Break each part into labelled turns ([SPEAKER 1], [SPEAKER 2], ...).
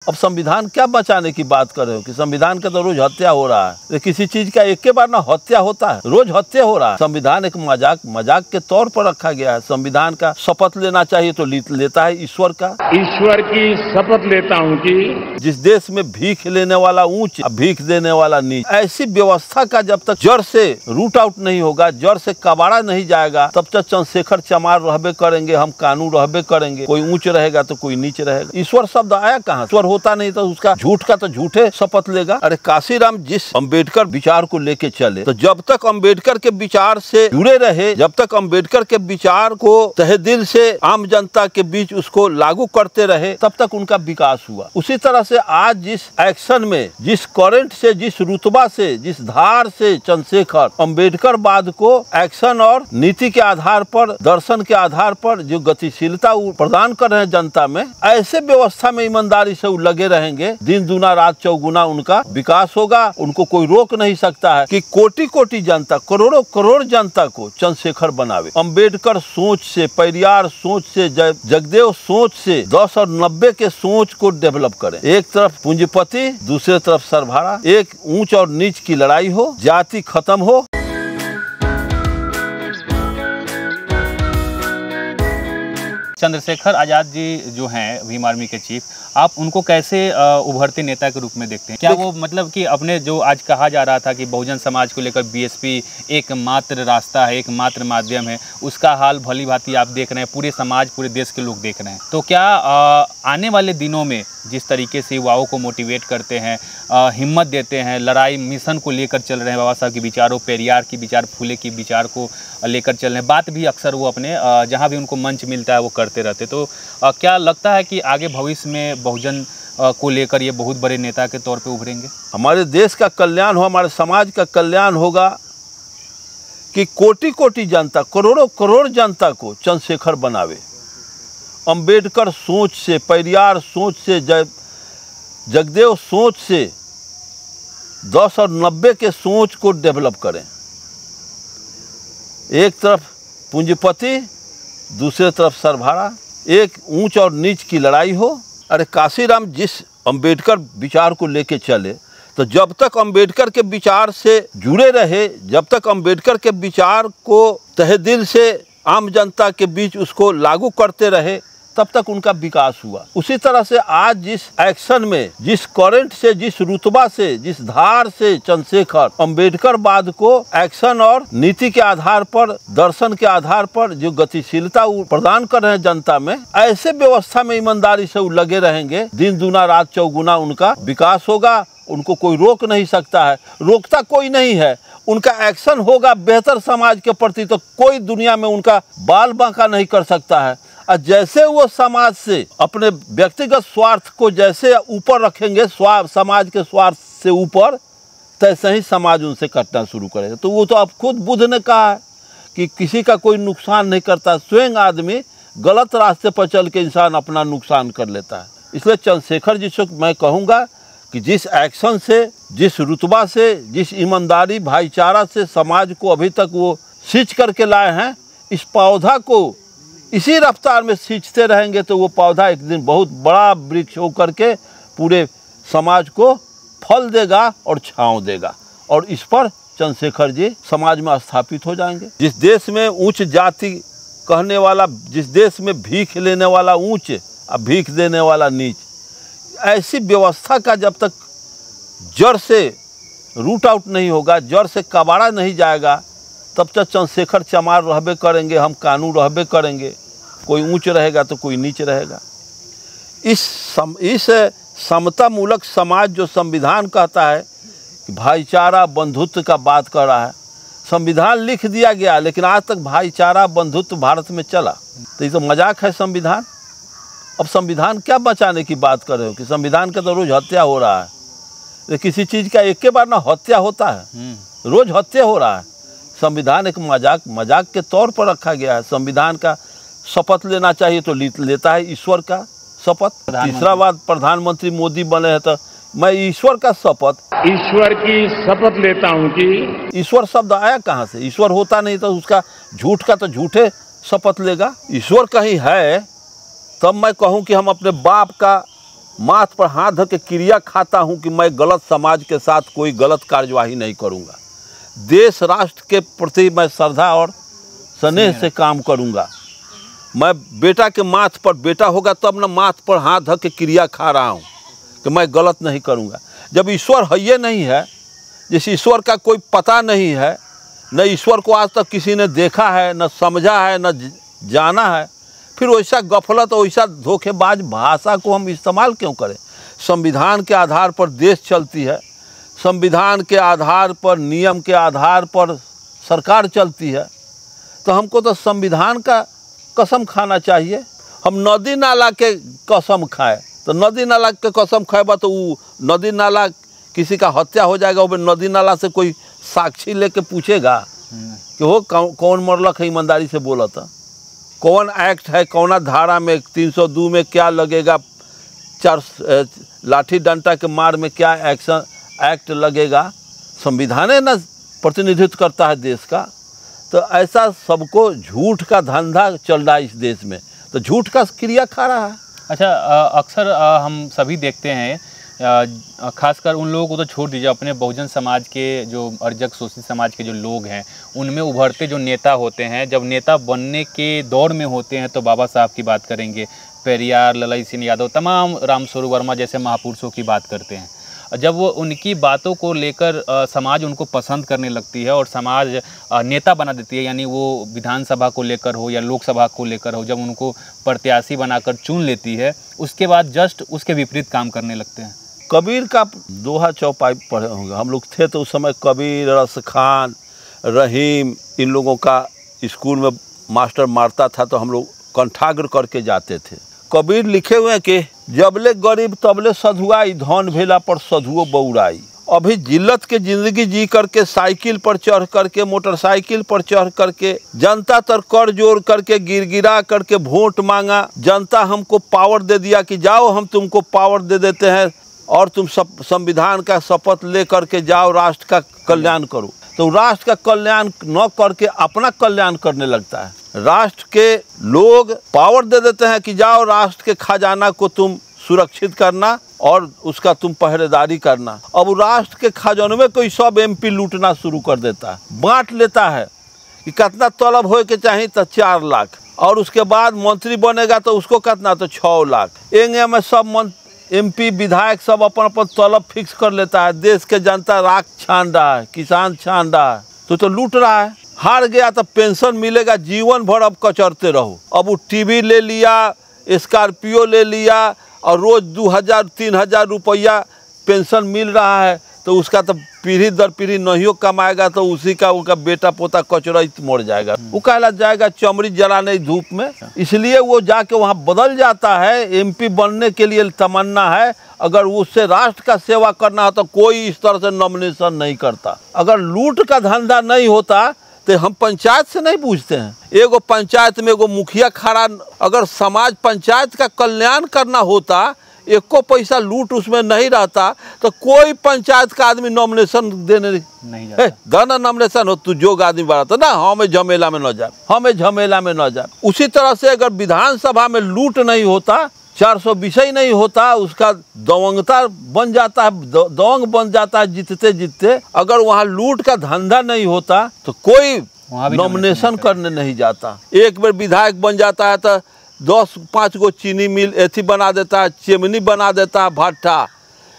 [SPEAKER 1] अब संविधान क्या बचाने की बात कर रहे हो कि संविधान का तो रोज हत्या हो रहा है। किसी चीज का एक के बार ना हत्या होता है, रोज हत्या हो रहा है। संविधान एक मजाक के तौर पर रखा गया है। संविधान का शपथ लेना चाहिए तो लेता है ईश्वर का।
[SPEAKER 2] ईश्वर की शपथ लेता हूँ कि
[SPEAKER 1] जिस देश में भीख लेने वाला ऊंच, भीख देने वाला नीच, ऐसी व्यवस्था का जब तक जड़ से रूट आउट नहीं होगा, जड़ से कबाड़ा नहीं जाएगा, तब तक चंद्रशेखर चमार रहबे करेंगे, हम कानून रहबे करेंगे। कोई ऊंच रहेगा तो कोई नीच रहेगा। ईश्वर शब्द आया कहाँ? ईश्वर होता नहीं तो उसका झूठ का तो झूठे शपथ लेगा। अरे काशीराम जिस अंबेडकर विचार को लेके चले, तो जब तक अंबेडकर के विचार से जुड़े रहे, जब तक अंबेडकर के विचार को तहे दिल से आम जनता के बीच उसको लागू करते रहे, तब तक उनका विकास हुआ। उसी तरह से आज जिस एक्शन में, जिस करंट से, जिस रुतबा से, जिस धार से चंद्रशेखर अंबेडकरवाद को एक्शन और नीति के आधार पर, दर्शन के आधार पर जो गतिशीलता प्रदान कर रहे हैं जनता में, ऐसे व्यवस्था में ईमानदारी से लगे रहेंगे, दिन दूना रात चौगुना उनका विकास होगा। उनको कोई रोक नहीं सकता है कि कोटि कोटि जनता, करोड़ों करोड़ जनता को चंद्रशेखर बनावे। अंबेडकर सोच से, परियार सोच से, जगदेव सोच से 10 और 90 के सोच को डेवलप करें। एक तरफ पूंजीपति, दूसरे तरफ सरभाड़ा, एक ऊंच और नीच की लड़ाई हो, जाति खत्म हो।
[SPEAKER 3] चंद्रशेखर आजाद जी जो हैं भीम आर्मी के चीफ, आप उनको कैसे उभरते नेता के रूप में देखते हैं? क्या वो मतलब कि अपने जो आज कहा जा रहा था कि बहुजन समाज को लेकर बीएसपी एकमात्र रास्ता है, एकमात्र माध्यम है, उसका हाल भली भांति आप देख रहे हैं, पूरे समाज, पूरे देश के लोग देख रहे हैं। तो क्या आने वाले दिनों में जिस तरीके से युवाओं को मोटिवेट करते हैं, हिम्मत देते हैं, लड़ाई मिशन को लेकर चल रहे हैं, बाबा साहब के विचारों, पेरियार की विचार, फूले की विचार को लेकर चल रहे हैं, बात भी अक्सर वो अपने जहाँ भी उनको मंच मिलता है वो करते रहते, तो क्या लगता है कि आगे भविष्य में बहुजन को लेकर ये बहुत बड़े नेता के तौर पे उभरेंगे?
[SPEAKER 1] हमारे देश का कल्याण हो, हमारे समाज का कल्याण होगा कि कोटि कोटि जनता, करोड़ों करोड़ जनता को चंद्रशेखर बनावे। अंबेडकर सोच से, परियार सोच से, जगदेव सोच से 10 और 90 के सोच को डेवलप करें। एक तरफ पूंजीपति, दूसरे तरफ सरभाड़ा, एक ऊंच और नीच की लड़ाई हो। अरे काशीराम जिस अंबेडकर विचार को लेके चले, तो जब तक अंबेडकर के विचार से जुड़े रहे, जब तक अंबेडकर के विचार को तहे दिल से आम जनता के बीच उसको लागू करते रहे, तब तक उनका विकास हुआ। उसी तरह से आज जिस एक्शन में, जिस करंट से, जिस रुतबा से, जिस धार से चंद्रशेखर अंबेडकरवाद को एक्शन और नीति के आधार पर, दर्शन के आधार पर जो गतिशीलता प्रदान कर रहे हैं जनता में, ऐसे व्यवस्था में ईमानदारी से लगे रहेंगे, दिन दूना रात चौगुना उनका विकास होगा। उनको कोई रोक नहीं सकता है, रोकता कोई नहीं है। उनका एक्शन होगा बेहतर समाज के प्रति, तो कोई दुनिया में उनका बाल बांका नहीं कर सकता है। और जैसे वो समाज से अपने व्यक्तिगत स्वार्थ को जैसे ऊपर रखेंगे, समाज के स्वार्थ से ऊपर, तैसे ही समाज उनसे कटना शुरू करेगा। तो वो तो अब खुद बुद्ध ने कहा है कि किसी का कोई नुकसान नहीं करता, स्वयं आदमी गलत रास्ते पर चल के इंसान अपना नुकसान कर लेता है। इसलिए चंद्रशेखर जी से मैं कहूँगा कि जिस एक्शन से, जिस रुतबा से, जिस ईमानदारी, भाईचारा से समाज को अभी तक वो सींच करके लाए हैं, इस पौधा को इसी रफ्तार में सींचते रहेंगे तो वो पौधा एक दिन बहुत बड़ा वृक्ष होकर के पूरे समाज को फल देगा और छांव देगा। और इस पर चंद्रशेखर जी समाज में स्थापित हो जाएंगे। जिस देश में उच्च जाति कहने वाला, जिस देश में भीख लेने वाला ऊंच और भीख देने वाला नीच, ऐसी व्यवस्था का जब तक जड़ से रूट आउट नहीं होगा, जड़ से कबाड़ा नहीं जाएगा, तब तक चंद्रशेखर चमार रहबे करेंगे, हम कानून रहबे करेंगे। कोई ऊंच रहेगा तो कोई नीच रहेगा। इस समता मूलक समाज जो संविधान कहता है कि भाईचारा बंधुत्व का बात कर रहा है, संविधान लिख दिया गया, लेकिन आज तक भाईचारा बंधुत्व भारत में चला, तो ये तो मजाक है संविधान। अब संविधान क्या बचाने की बात कर रहे हो कि संविधान का तो रोज हत्या हो रहा है। किसी चीज का एक के बार ना हत्या होता है, रोज हत्या हो रहा है। संविधान एक मजाक के तौर पर रखा गया है। संविधान का शपथ लेना चाहिए तो लेता है ईश्वर का शपथ। तीसरा बार प्रधानमंत्री मोदी बने हैं तो मैं ईश्वर का शपथ,
[SPEAKER 2] ईश्वर की शपथ लेता हूँ कि
[SPEAKER 1] ईश्वर शब्द आया कहाँ से? ईश्वर होता नहीं तो उसका झूठ का तो झूठे शपथ लेगा। ईश्वर कहीं है तब मैं कहूँ कि हम अपने बाप का माथ पर हाथ धर के क्रिया खाता हूँ कि मैं गलत समाज के साथ कोई गलत कार्यवाही नहीं करूँगा। देश राष्ट्र के प्रति मैं श्रद्धा और स्नेह से काम करूँगा। मैं बेटा के माथ पर बेटा होगा तब न माथ पर हाथ धर के क्रिया खा रहा हूँ कि मैं गलत नहीं करूँगा। जब ईश्वर है ये नहीं है, जिस ईश्वर का कोई पता नहीं है, न ईश्वर को आज तक किसी ने देखा है, न समझा है, न जाना है, फिर वैसा गफलत और वैसा धोखेबाज भाषा को हम इस्तेमाल क्यों करें? संविधान के आधार पर देश चलती है, संविधान के आधार पर, नियम के आधार पर सरकार चलती है, तो हमको तो संविधान का कसम खाना चाहिए। हम नदी नाला के कसम खाए तो नदी नाला के कसम खाएबा तो वो नदी नाला किसी का हत्या हो जाएगा, वो नदी नाला से कोई साक्षी लेके पूछेगा कि वो कौन मरलक है, ईमानदारी से बोला था, कौन एक्ट है, कौन धारा में 302 में क्या लगेगा, 4 लाठी डंडा के मार में क्या एक्ट लगेगा। संविधान है ना प्रतिनिधित्व करता है देश का। तो ऐसा सबको झूठ का धंधा चल रहा है इस देश में, तो झूठ का क्रिया खा रहा है।
[SPEAKER 3] अच्छा, अक्सर हम सभी देखते हैं, खासकर उन लोगों को तो छोड़ दीजिए, अपने बहुजन समाज के जो अर्जक शोषित समाज के जो लोग हैं, उनमें उभरते जो नेता होते हैं, जब नेता बनने के दौर में होते हैं तो बाबा साहब की बात करेंगे, पेरियार, ललाई सिंह यादव, तमाम रामस्वरूप वर्मा जैसे महापुरुषों की बात करते हैं। जब वो उनकी बातों को लेकर समाज उनको पसंद करने लगती है और समाज नेता बना देती है, यानी वो विधानसभा को लेकर हो या लोकसभा को लेकर हो, जब उनको प्रत्याशी बनाकर चुन लेती है, उसके बाद जस्ट उसके विपरीत काम करने लगते हैं।
[SPEAKER 1] कबीर का दोहा चौपाई पढ़े होंगे, हम लोग थे तो उस समय कबीर, रस खान, रहीम, इन लोगों का स्कूल में मास्टर मारता था तो हम लोग कंठाग्र करके जाते थे। कबीर लिखे हुए हैं कि जबले गरीब तबले सधुआई, धन भेला पर सधुओ बौराई। अभी जिल्लत के जिंदगी जी करके, साइकिल पर चढ़ करके, मोटरसाइकिल पर चढ़ करके, जनता तर कर जोड़ करके, गिरगिरा करके वोट मांगा, जनता हमको पावर दे दिया कि जाओ हम तुमको पावर दे देते हैं और तुम संविधान का शपथ ले करके जाओ, राष्ट्र का कल्याण करो। तो राष्ट्र का कल्याण न करके अपना कल्याण करने लगता है। राष्ट्र के लोग पावर दे देते हैं कि जाओ राष्ट्र के खजाना को तुम सुरक्षित करना और उसका तुम पहरेदारी करना। अब राष्ट्र के खजाने में कोई सब MP लूटना शुरू कर देता है, बांट लेता है कि कितना तलब हो के चाहिए तो 4 लाख, और उसके बाद मंत्री बनेगा तो उसको कितना, तो 6 लाख। एंगे में सब MP विधायक सब अपन अपन तलब फिक्स कर लेता है। देश के जनता राख छान रहा है, किसान छान रहा है, तो लूट रहा है। हार गया तो पेंशन मिलेगा, जीवन भर अब कचरते रहो। अब वो TV ले लिया, स्कॉर्पियो ले लिया और रोज 2000-3000 रुपया पेंशन मिल रहा है, तो उसका तो पीढ़ी दर पीढ़ी नहीं कमाएगा तो उसी का उनका बेटा पोता कचरत मर जाएगा। वो कहला जाएगा चमड़ी जलाने धूप में। इसलिए वो जाके वहाँ बदल जाता है। MP बनने के लिए तमन्ना है, अगर उससे राष्ट्र का सेवा करना हो तो कोई इस तरह से नॉमिनेशन नहीं करता। अगर लूट का धंधा नहीं होता तो हम पंचायत से नहीं पूछते हैं। एगो पंचायत में एगो मुखिया खड़ा, अगर समाज पंचायत का कल्याण करना होता, एको पैसा लूट उसमें नहीं रहता, तो कोई पंचायत का आदमी नॉमिनेशन देने नहीं जाता। गाना नॉमिनेशन हो, तू जोग आदमी बड़ा तो ना, हमें झमेला में न जाए, हमें झमेला में न जाए। उसी तरह से अगर विधानसभा में लूट नहीं होता, 400 विषय नहीं होता, उसका दवंगता बन जाता है, दवंग बन जाता है जीतते जीतते। अगर वहाँ लूट का धंधा नहीं होता तो कोई नॉमिनेशन करने नहीं जाता। एक बार विधायक बन जाता है तो 10-5 गो चीनी मिल एथी बना देता है, चिमनी बना देता है, भट्टा।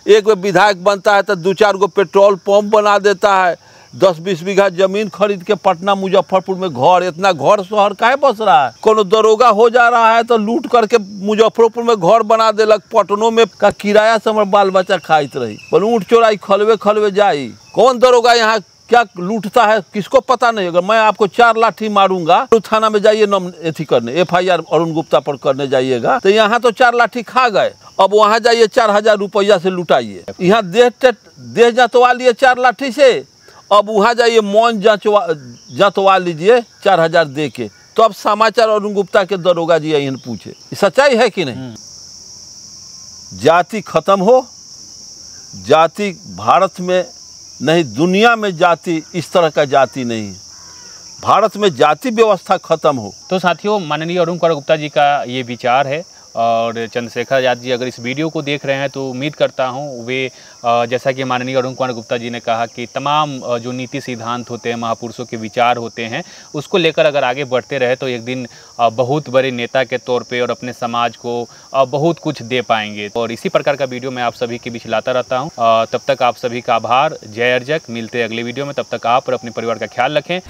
[SPEAKER 1] एक बार विधायक बनता है तो 2-4 गो पेट्रोल पंप बना देता है, 10-20 बीघा जमीन खरीद के पटना मुजफ्फरपुर में घर, इतना घर शहर काहे बस रहा है। कोनो दरोगा हो जा रहा है तो लूट करके मुजफ्फरपुर में घर बना देलक, पटनों में का किराया से हमारे बाल बच्चा खाइत रही। पर ऊँट चोराई खलवे खलवे जाई। कौन दरोगा यहाँ क्या लूटता है किसको पता नहीं। अगर मैं आपको 4 लाठी मारूंगा तो थाना में जाइए एथी करने, FIR अरुण गुप्ता पर करने जाइएगा, तो यहाँ तो 4 लाठी खा गए, अब वहाँ जाइए 4000 रुपया से लुटाइए। यहाँ देह जतवा लिए 4 लाठी से, अब वहाँ जाइए मौन जतवा लीजिए 4000 दे के। तो अब समाचार अरुण गुप्ता के दरोगा जी यही पूछे, सच्चाई है कि नहीं। जाति खत्म हो, जाति भारत में नहीं दुनिया में जाति इस तरह का जाति नहीं है। भारत में जाति व्यवस्था खत्म हो।
[SPEAKER 3] तो साथियों, माननीय अरुण कुमार गुप्ता जी का ये विचार है और चंद्रशेखर आज़ाद जी अगर इस वीडियो को देख रहे हैं तो उम्मीद करता हूं वे जैसा कि माननीय अरुण कुमार गुप्ता जी ने कहा कि तमाम जो नीति सिद्धांत होते हैं, महापुरुषों के विचार होते हैं, उसको लेकर अगर आगे बढ़ते रहे तो एक दिन बहुत बड़े नेता के तौर पे और अपने समाज को बहुत कुछ दे पाएंगे। और इसी प्रकार का वीडियो मैं आप सभी के बीच लाता रहता हूँ। तब तक आप सभी का आभार, जय अर्जक। मिलते हैं अगले वीडियो में, तब तक आप और अपने परिवार का ख्याल रखें।